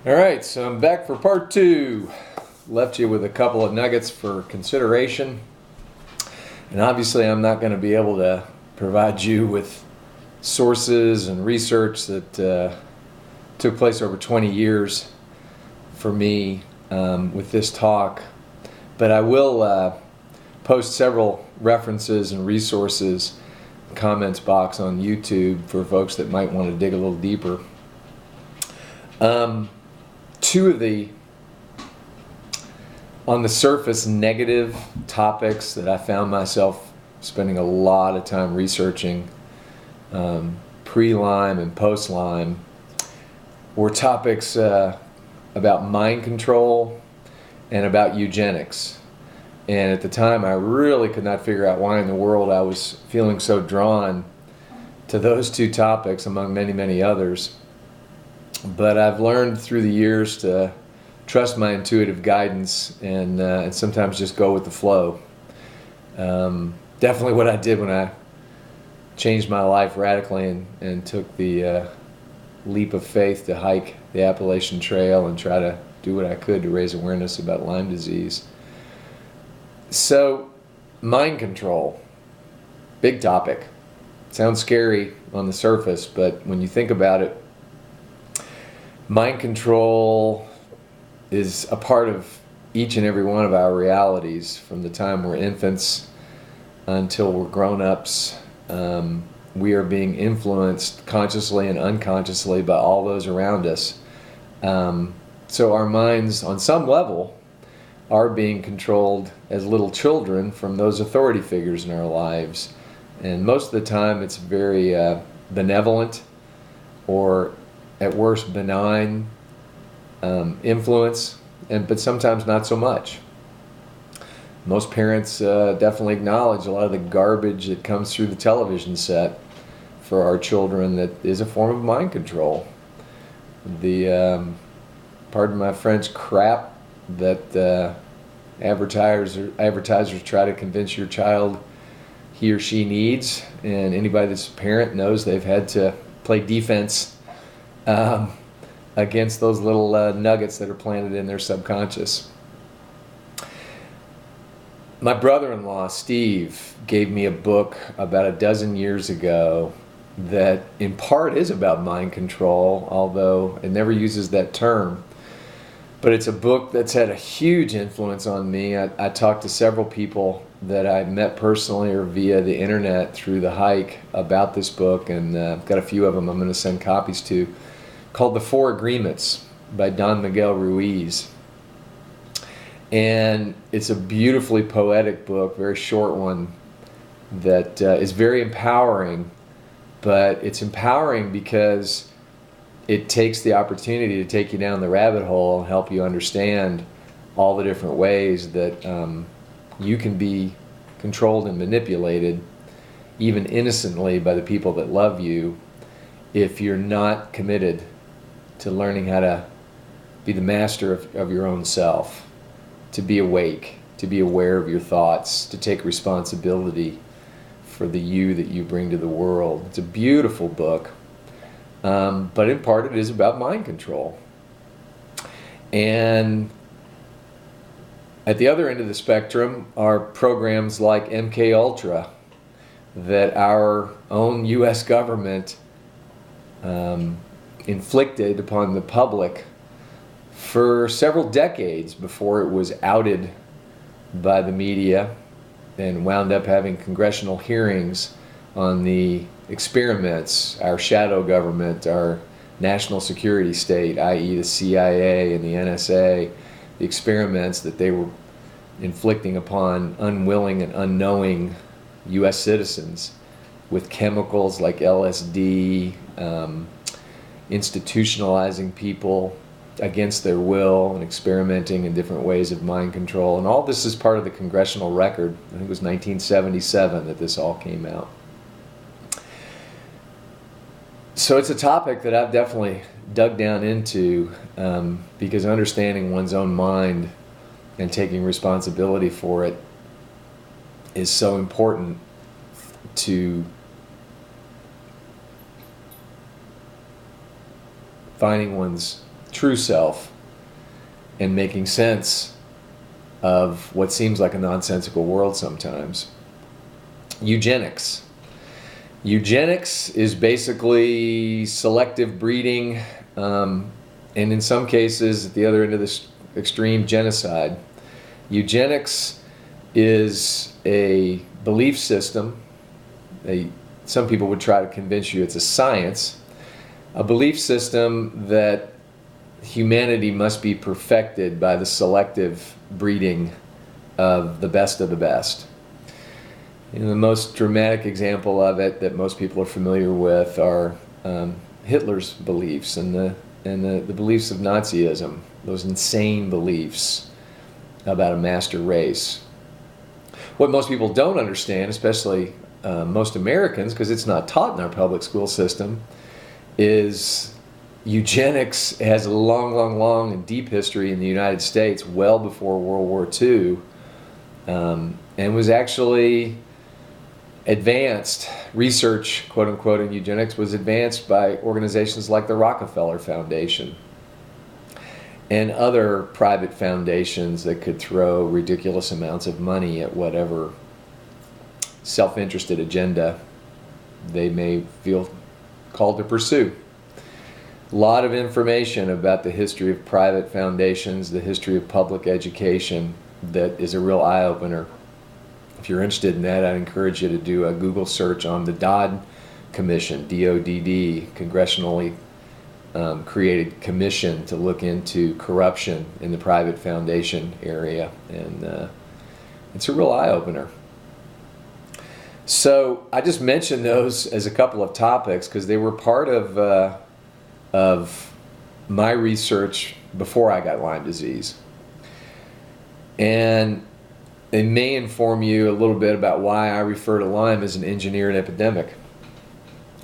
All right, so I'm back for part two. Left you with a couple of nuggets for consideration. And obviously I'm not going to be able to provide you with sources and research that took place over 20 years for me with this talk. But I will post several references and resources, comments box on YouTube for folks that might want to dig a little deeper. Two of the, on the surface, negative topics that I found myself spending a lot of time researching pre-Lyme and post-Lyme were topics about mind control and about eugenics. And at the time I really could not figure out why in the world I was feeling so drawn to those two topics among many, many others. But I've learned through the years to trust my intuitive guidance and sometimes just go with the flow. Definitely what I did when I changed my life radically and took the leap of faith to hike the Appalachian Trail and try to do what I could to raise awareness about Lyme disease. So, mind control, big topic. Sounds scary on the surface, but when you think about it, mind control is a part of each and every one of our realities from the time we're infants until we're grown-ups. We are being influenced consciously and unconsciously by all those around us. So our minds, on some level, are being controlled as little children from those authority figures in our lives. And most of the time it's very benevolent or at worst benign influence, but sometimes not so much. Most parents definitely acknowledge a lot of the garbage that comes through the television set for our children that is a form of mind control. The, pardon my French, crap that advertisers try to convince your child he or she needs, and anybody that's a parent knows they've had to play defense against those little nuggets that are planted in their subconscious. My brother-in-law, Steve, gave me a book about a dozen years ago that in part is about mind control, although it never uses that term. But it's a book that's had a huge influence on me. I talked to several people that I met personally or via the internet through the hike about this book, and I've got a few of them I'm going to send copies to, called The Four Agreements by Don Miguel Ruiz. And it's a beautifully poetic book, very short one, that is very empowering. But it's empowering because it takes the opportunity to take you down the rabbit hole and help you understand all the different ways that you can be controlled and manipulated, even innocently, by the people that love you, if you're not committed to learning how to be the master of your own self, to be awake, to be aware of your thoughts, to take responsibility for the you that you bring to the world. It's a beautiful book, but in part it is about mind control. And at the other end of the spectrum are programs like MK Ultra that our own U.S. government inflicted upon the public for several decades before it was outed by the media and wound up having congressional hearings on the experiments, our shadow government, our national security state, i.e. the CIA and the NSA, the experiments that they were inflicting upon unwilling and unknowing U.S. citizens with chemicals like LSD, institutionalizing people against their will and experimenting in different ways of mind control. And all this is part of the congressional record. I think it was 1977 that this all came out. So it's a topic that I've definitely dug down into because understanding one's own mind and taking responsibility for it is so important to finding one's true self and making sense of what seems like a nonsensical world sometimes. Eugenics. Eugenics is basically selective breeding, and in some cases, at the other end of this extreme, genocide. Eugenics is a belief system. Some people would try to convince you it's a science, a belief system that humanity must be perfected by the selective breeding of the best of the best. The most dramatic example of it that most people are familiar with are Hitler's beliefs and the beliefs of Nazism, those insane beliefs about a master race. What most people don't understand, especially most Americans, because it's not taught in our public school system, is eugenics has a long and deep history in the United States, well before World War II, and was actually advanced. Research, quote unquote, in eugenics was advanced by organizations like the Rockefeller Foundation and other private foundations that could throw ridiculous amounts of money at whatever self-interested agenda they may feel called to pursue. A lot of information about the history of private foundations, the history of public education, that is a real eye-opener. If you're interested in that, I'd encourage you to do a Google search on the Dodd Commission, D-O-D-D, congressionally created commission to look into corruption in the private foundation area, and it's a real eye-opener. So I just mentioned those as a couple of topics because they were part of my research before I got Lyme disease. And they may inform you a little bit about why I refer to Lyme as an engineered epidemic.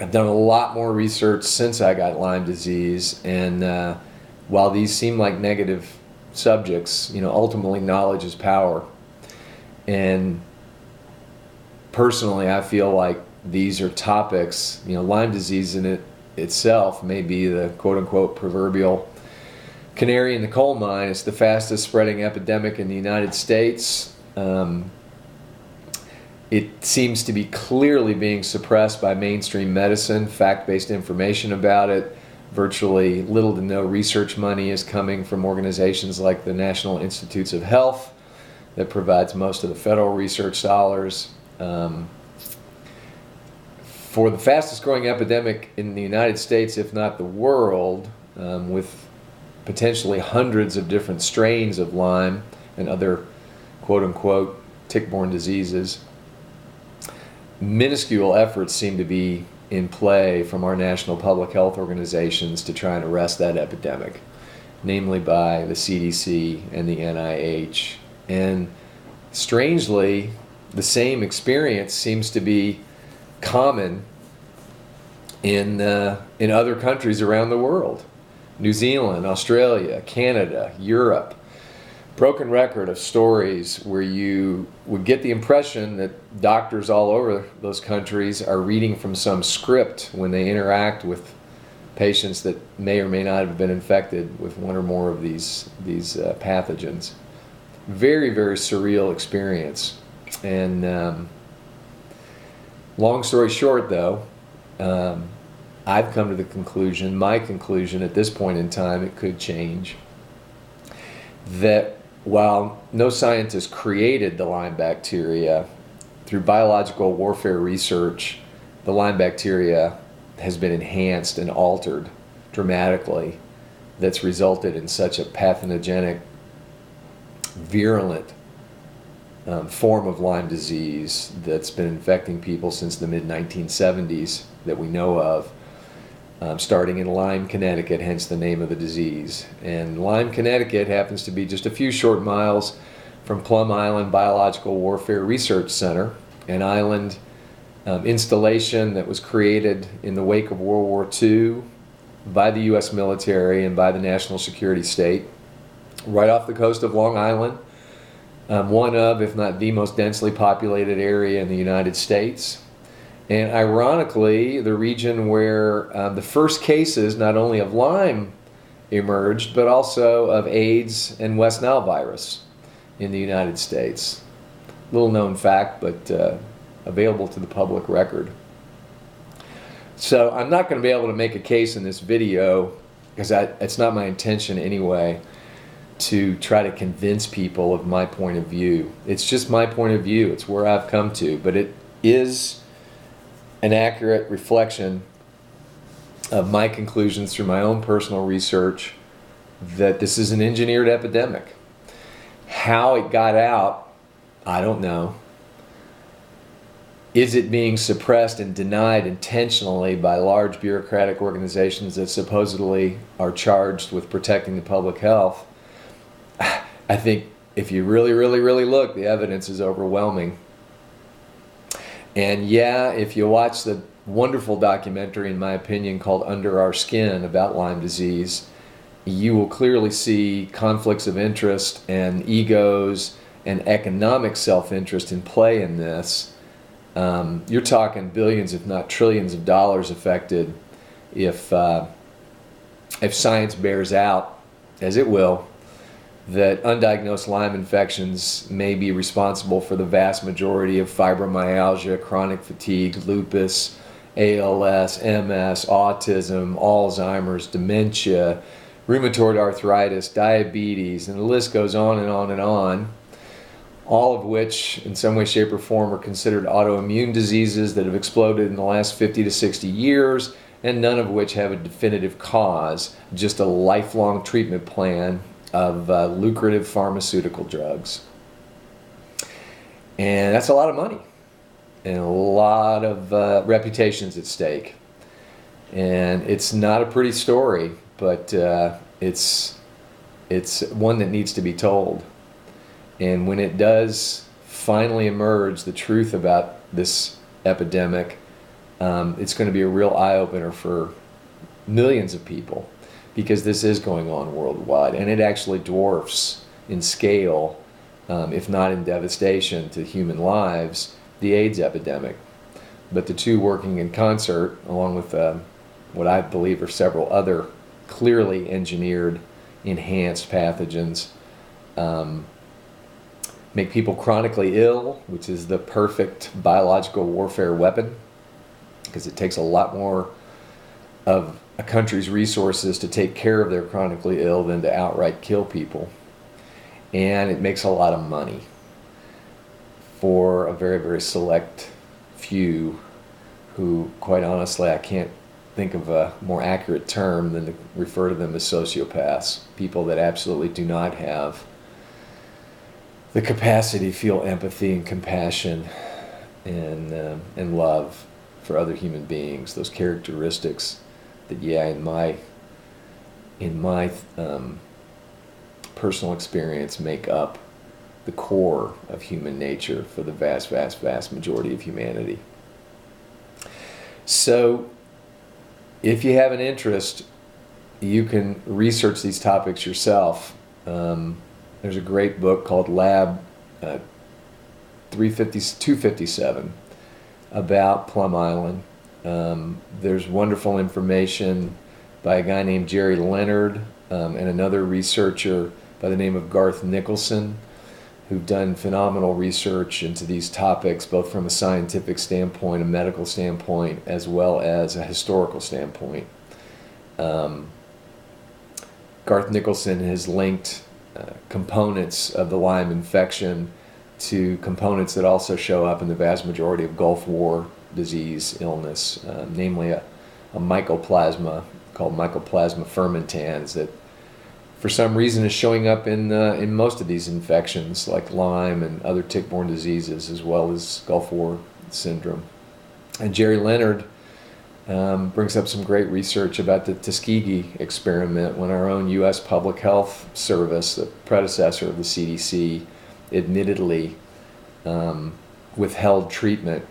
I've done a lot more research since I got Lyme disease, and while these seem like negative subjects, ultimately knowledge is power. And personally, I feel like these are topics, Lyme disease in it itself may be the quote-unquote proverbial canary in the coal mine. It's the fastest spreading epidemic in the United States. It seems to be clearly being suppressed by mainstream medicine, fact-based information about it. Virtually little to no research money is coming from organizations like the National Institutes of Health that provides most of the federal research dollars. For the fastest growing epidemic in the United States, if not the world, with potentially hundreds of different strains of Lyme and other quote-unquote tick-borne diseases, minuscule efforts seem to be in play from our national public health organizations to try and arrest that epidemic, namely by the CDC and the NIH. And strangely, the same experience seems to be common in other countries around the world. New Zealand, Australia, Canada, Europe. Broken record of stories where you would get the impression that doctors all over those countries are reading from some script when they interact with patients that may or may not have been infected with one or more of these pathogens. Very, very surreal experience. And long story short, though, I've come to the conclusion, my conclusion at this point in time, it could change, that while no scientist created the Lyme bacteria, through biological warfare research, the Lyme bacteria has been enhanced and altered dramatically. That's resulted in such a pathogenic, virulent form of Lyme disease that's been infecting people since the mid-1970s that we know of, starting in Lyme, Connecticut, hence the name of the disease. And Lyme, Connecticut happens to be just a few short miles from Plum Island Biological Warfare Research Center, an island installation that was created in the wake of World War II by the U.S. military and by the national security state, right off the coast of Long Island, one of, if not the most densely populated area in the United States. And ironically, the region where the first cases, not only of Lyme emerged, but also of AIDS and West Nile virus in the United States. Little known fact, but available to the public record. So I'm not going to be able to make a case in this video, because it's not my intention anyway to try to convince people of my point of view. It's just my point of view. It's where I've come to, but it is an accurate reflection of my conclusions through my own personal research that this is an engineered epidemic. How it got out, I don't know. Is it being suppressed and denied intentionally by large bureaucratic organizations that supposedly are charged with protecting the public health? I think if you really, really, really look, the evidence is overwhelming. And yeah, if you watch the wonderful documentary, in my opinion, called Under Our Skin about Lyme disease, you will clearly see conflicts of interest and egos and economic self-interest in play in this. You're talking billions, if not trillions of dollars affected if science bears out, as it will, that undiagnosed Lyme infections may be responsible for the vast majority of fibromyalgia, chronic fatigue, lupus, ALS, MS, autism, Alzheimer's, dementia, rheumatoid arthritis, diabetes, and the list goes on and on and on, all of which in some way, shape, or form are considered autoimmune diseases that have exploded in the last 50 to 60 years, and none of which have a definitive cause, just a lifelong treatment plan of lucrative pharmaceutical drugs. And that's a lot of money and a lot of reputations at stake. And it's not a pretty story, but it's one that needs to be told. And when it does finally emerge, the truth about this epidemic, it's going to be a real eye-opener for millions of people, because this is going on worldwide, and it actually dwarfs in scale, if not in devastation to human lives, the AIDS epidemic. But the two working in concert, along with what I believe are several other clearly engineered, enhanced pathogens, make people chronically ill, which is the perfect biological warfare weapon, because it takes a lot more of a country's resources to take care of their chronically ill than to outright kill people. And it makes a lot of money for a very, very select few who, quite honestly, I can't think of a more accurate term than to refer to them as sociopaths, people that absolutely do not have the capacity to feel empathy and compassion and love for other human beings, those characteristics that, yeah, in my personal experience, make up the core of human nature for the vast, vast, vast majority of humanity. So if you have an interest, you can research these topics yourself. There's a great book called Lab 257 about Plum Island. There's wonderful information by a guy named Jerry Leonard and another researcher by the name of Garth Nicholson, who've done phenomenal research into these topics, both from a scientific standpoint, a medical standpoint, as well as a historical standpoint. Garth Nicholson has linked components of the Lyme infection to components that also show up in the vast majority of Gulf War disease illness, namely a mycoplasma called Mycoplasma fermentans that for some reason is showing up in most of these infections like Lyme and other tick-borne diseases, as well as Gulf War syndrome. And Jerry Leonard brings up some great research about the Tuskegee experiment, when our own U.S. Public Health Service, the predecessor of the CDC, admittedly withheld treatment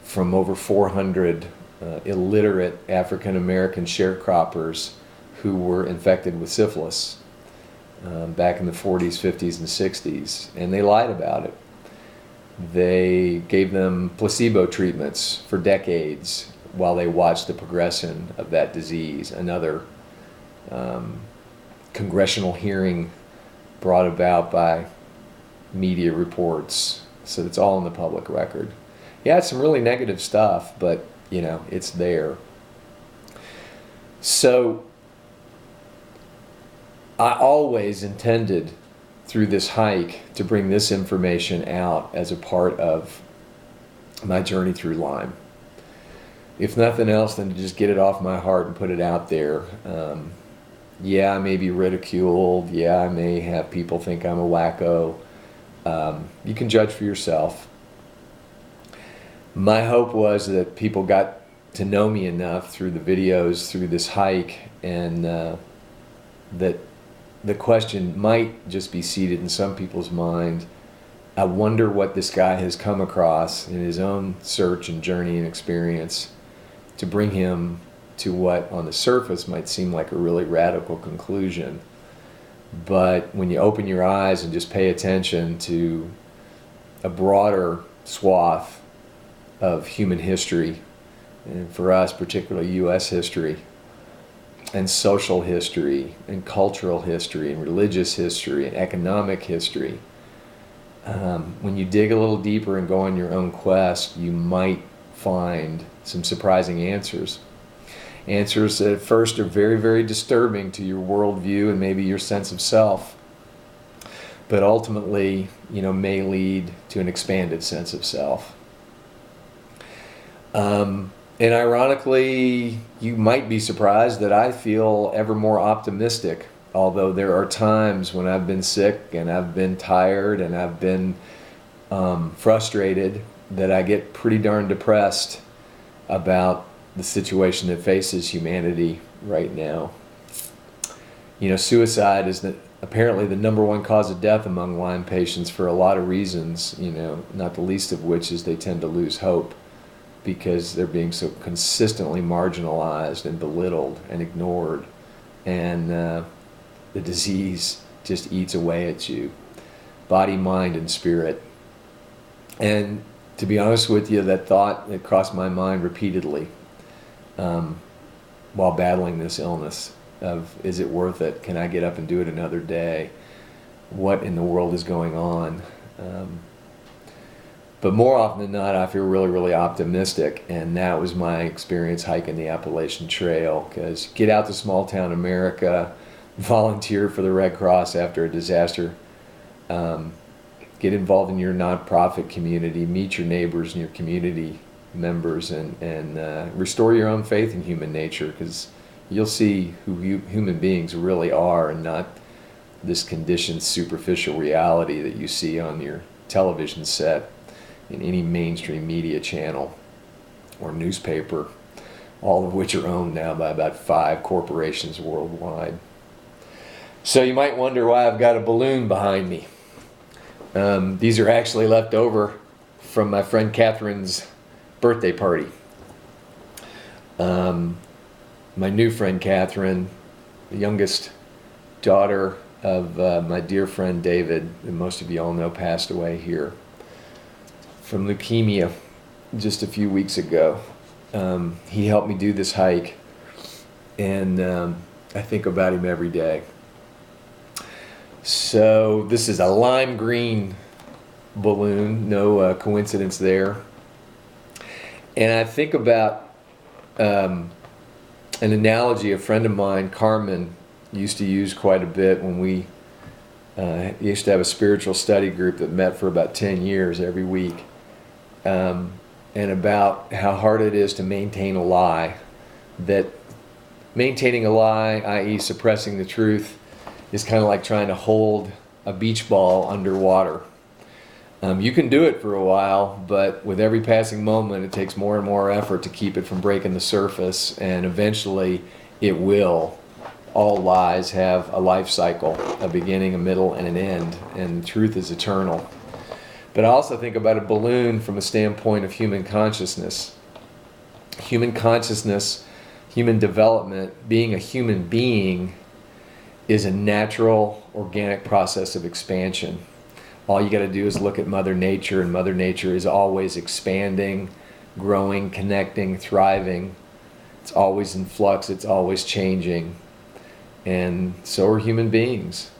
from over 400 illiterate African American sharecroppers who were infected with syphilis back in the 40s, 50s, and 60s, and they lied about it. They gave them placebo treatments for decades while they watched the progression of that disease, another congressional hearing brought about by media reports. So it's all in the public record. Yeah, it's some really negative stuff, but it's there. So I always intended through this hike to bring this information out as a part of my journey through Lyme. If nothing else, then to just get it off my heart and put it out there. Yeah, I may be ridiculed. Yeah, I may have people think I'm a wacko. You can judge for yourself. My hope was that people got to know me enough through the videos, through this hike, and that the question might just be seated in some people's mind. I wonder what this guy has come across in his own search and journey and experience to bring him to what on the surface might seem like a really radical conclusion. But when you open your eyes and just pay attention to a broader swath of human history, and for us particularly U.S. history, and social history, and cultural history, and religious history, and economic history, when you dig a little deeper and go on your own quest, you might find some surprising answers. Answers that at first are very, very disturbing to your worldview and maybe your sense of self, but ultimately, may lead to an expanded sense of self. And ironically, you might be surprised that I feel ever more optimistic, although there are times when I've been sick and I've been tired and I've been frustrated that I get pretty darn depressed about the situation that faces humanity right now. Suicide is apparently the #1 cause of death among Lyme patients for a lot of reasons, not the least of which is they tend to lose hope because they're being so consistently marginalized and belittled and ignored, and the disease just eats away at you, body, mind, and spirit. And to be honest with you, that thought that crossed my mind repeatedly while battling this illness of, is it worth it? Can I get up and do it another day? What in the world is going on? But more often than not, I feel really, really optimistic, and that was my experience hiking the Appalachian Trail, because get out to small town America, volunteer for the Red Cross after a disaster, get involved in your nonprofit community, meet your neighbors and your community members, and restore your own faith in human nature, because you'll see who human beings really are and not this conditioned superficial reality that you see on your television set in any mainstream media channel or newspaper, all of which are owned now by about 5 corporations worldwide. So you might wonder why I've got a balloon behind me. These are actually left over from my friend Catherine's birthday party. My new friend Catherine, the youngest daughter of my dear friend David, that most of you all know passed away here from leukemia just a few weeks ago. He helped me do this hike, and I think about him every day. So this is a lime green balloon, no coincidence there. And I think about an analogy a friend of mine, Carmen, used to use quite a bit when we used to have a spiritual study group that met for about 10 years every week, and about how hard it is to maintain a lie, that maintaining a lie, i.e. suppressing the truth, is kind of like trying to hold a beach ball underwater. You can do it for a while, but with every passing moment, it takes more and more effort to keep it from breaking the surface, and eventually it will. All lies have a life cycle, a beginning, a middle, and an end, and truth is eternal. But I also think about a balloon from a standpoint of human consciousness. Human consciousness, human development, being a human being is a natural, organic process of expansion. All you got to do is look at Mother Nature, and Mother Nature is always expanding, growing, connecting, thriving. It's always in flux, it's always changing. and so are human beings.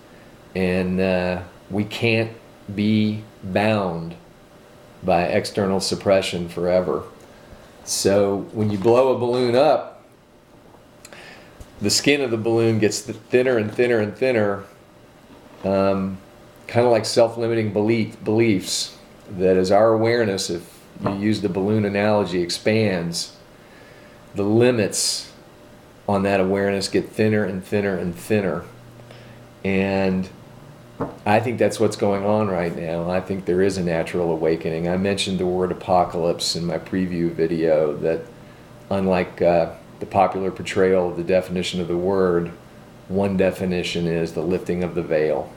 And we can't be bound by external suppression forever. So when you blow a balloon up, the skin of the balloon gets thinner and thinner and thinner, kind of like self-limiting beliefs, that as our awareness, if you use the balloon analogy, expands, the limits on that awareness get thinner and thinner and thinner. And I think that's what's going on right now. I think there is a natural awakening. I mentioned the word apocalypse in my preview video, that unlike the popular portrayal of the definition of the word, one definition is the lifting of the veil,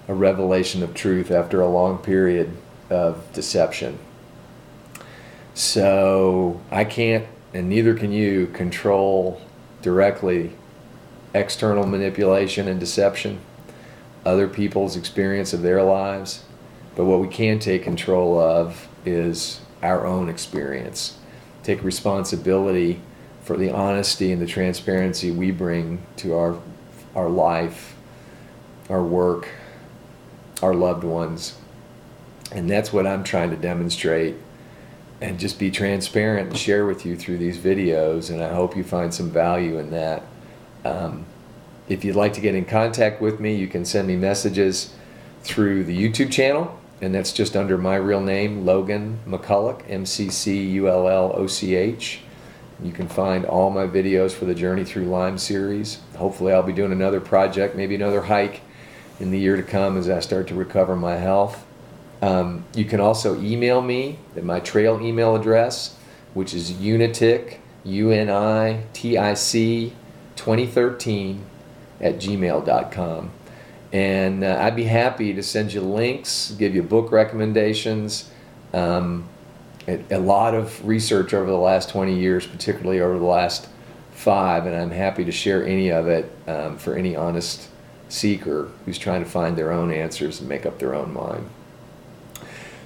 a revelation of truth after a long period of deception. So I can't, and neither can you, control directly external manipulation and deception, other people's experience of their lives. But what we can take control of is our own experience. Take responsibility for the honesty and the transparency we bring to our life, our work, our loved ones. And that's what I'm trying to demonstrate, and just be transparent and share with you through these videos. And I hope you find some value in that. If you'd like to get in contact with me, you can send me messages through the YouTube channel, and that's just under my real name, Logan McCulloch, McCulloch. You can find all my videos for the Journey Through Lyme series. Hopefully I'll be doing another project, maybe another hike in the year to come as I start to recover my health. You can also email me at my trail email address, which is unitic, UNITIC 2013 @gmail.com. And I'd be happy to send you links, give you book recommendations, a lot of research over the last 20 years, particularly over the last 5, and I'm happy to share any of it for any honest seeker who's trying to find their own answers and make up their own mind.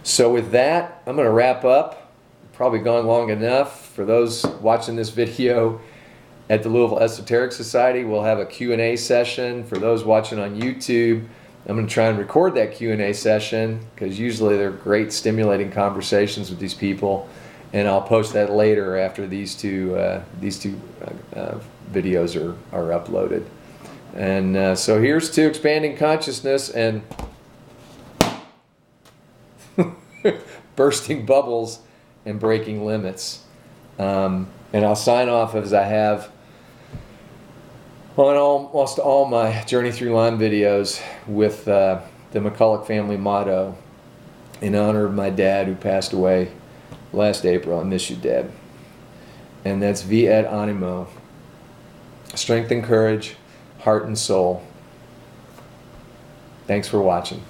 So with that, I'm going to wrap up. Probably gone long enough. For those watching this video at the Louisville Esoteric Society, we'll have a Q&A session. For those watching on YouTube, I'm going to try and record that Q&A session, because usually they're great, stimulating conversations with these people, and I'll post that later after these two videos are uploaded. And so here's to expanding consciousness and bursting bubbles and breaking limits. And I'll sign off as I have on almost all my Journey Through Lyme videos with the McCulloch family motto, in honor of my dad who passed away last April. I miss you, Dad. And that's Vi et Animo, strength and courage, heart and soul. Thanks for watching.